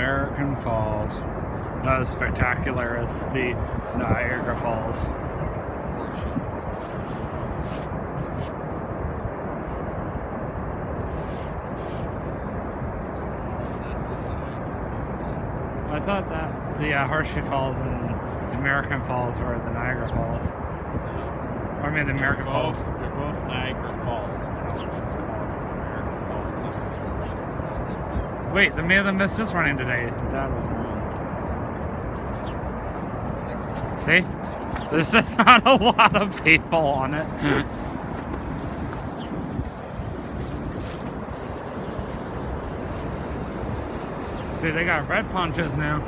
American Falls. Not as spectacular as the Niagara Falls. I thought that the Horseshoe Falls and American Falls were the Niagara Falls. Or I mean the American Falls. They're both Niagara Falls. Now it's just called American Falls. This is Horseshoe Falls. Wait, the Man of the Mist is running today. Dad was wrong. See? There's just not a lot of people on it. See, they got red ponchos now.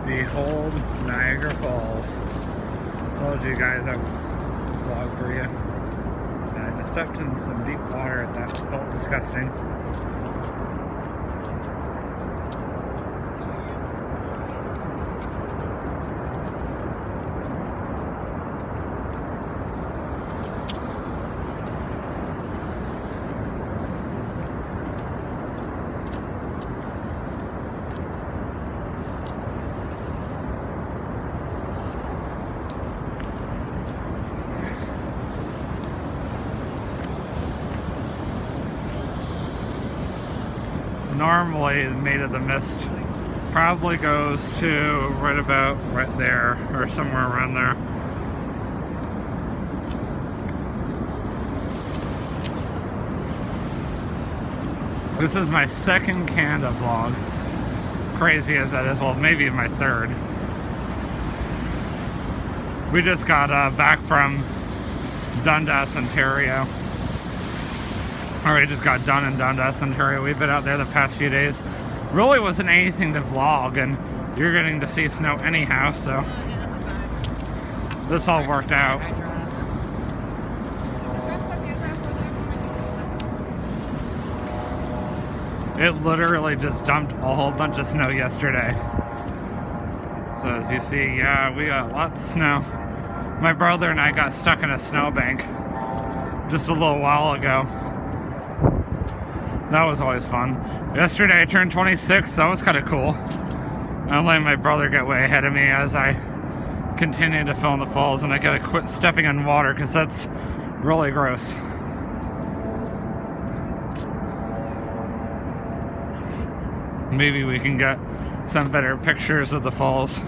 Behold Niagara Falls. Told you guys I would vlog for you. And I just stepped in some deep water that felt disgusting. Normally, the Maid of the Mist probably goes to right about right there, or somewhere around there. This is my second Canada vlog. Crazy as that is, well, maybe my third. We just got back from Dundas, Ontario. Or we just got done in Dundas, Ontario. We've been out there the past few days. Really wasn't anything to vlog, and you're getting to see snow anyhow, so this all worked out. It literally just dumped a whole bunch of snow yesterday. So as you see, yeah, we got lots of snow. My brother and I got stuck in a snowbank just a little while ago. That was always fun. Yesterday I turned 26, so that was kind of cool. I let my brother get way ahead of me as I continue to film the falls, and I gotta quit stepping in water because that's really gross. Maybe we can get some better pictures of the falls.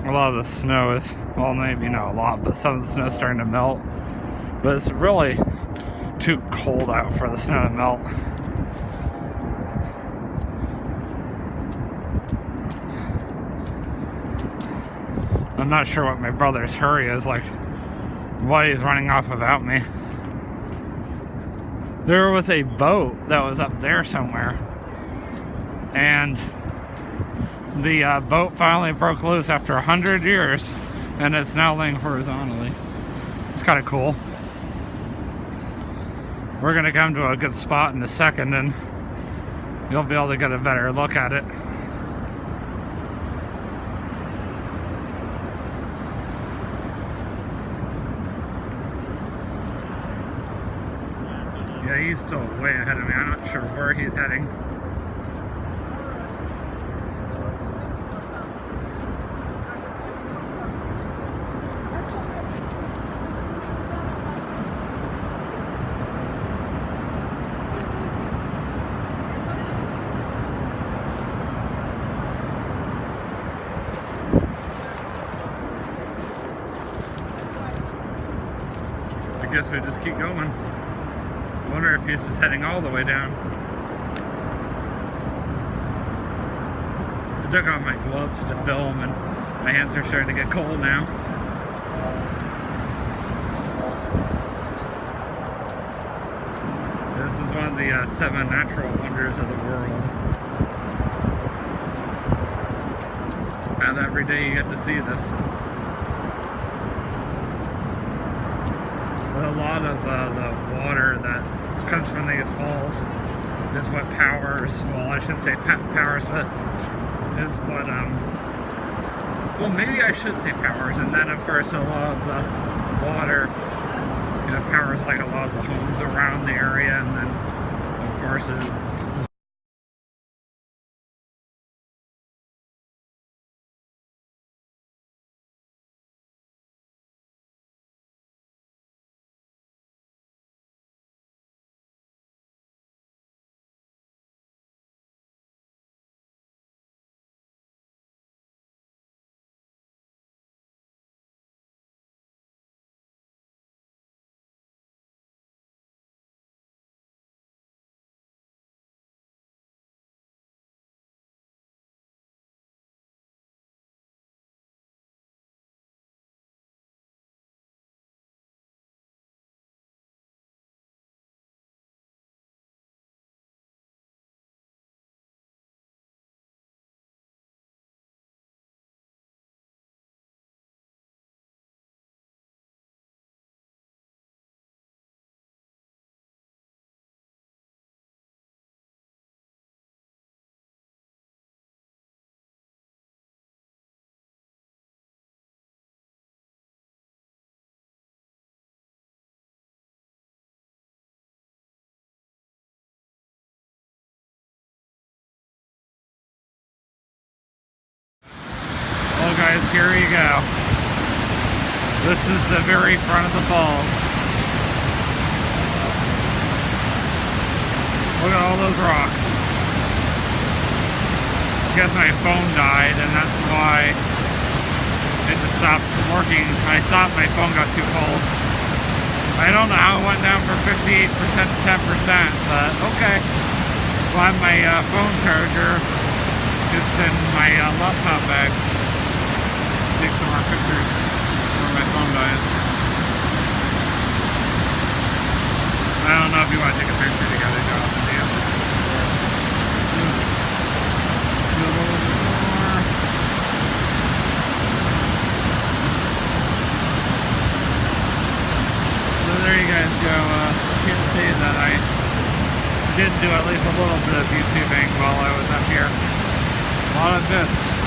A lot of the snow is, well, maybe not a lot, but some of the snow is starting to melt. But it's really too cold out for the snow to melt. I'm not sure what my brother's hurry is, like why he's running off without me. There was a boat that was up there somewhere, and the boat finally broke loose after 100 years, and it's now laying horizontally. It's kind of cool. We're gonna come to a good spot in a second, and you'll be able to get a better look at it. Yeah, he's still way ahead of me. I'm not sure where he's heading. I guess we just keep going. I wonder if he's just heading all the way down. I took off my gloves to film, and my hands are starting to get cold now. This is one of the 7 natural wonders of the world. And every day you get to see this. But a lot of the water that comes from these falls is what powers, well, I shouldn't say powers, but is what, well, maybe I should say powers. And then, of course, a lot of the water, you know, powers like a lot of the homes around the area, and then of course well, guys, here you go. This is the very front of the falls. Look at all those rocks. I guess my phone died, and that's why it just stopped working. I thought my phone got too cold. I don't know how it went down from 58% to 10%, but okay. Glad my phone charger is in my laptop bag. Take some more pictures before my phone dies. I don't know if you want to take a picture together, Jonathan. Do you? Do a little bit more. So there you guys go. Can't say that I did do at least a little bit of YouTubing while I was up here. A lot of this.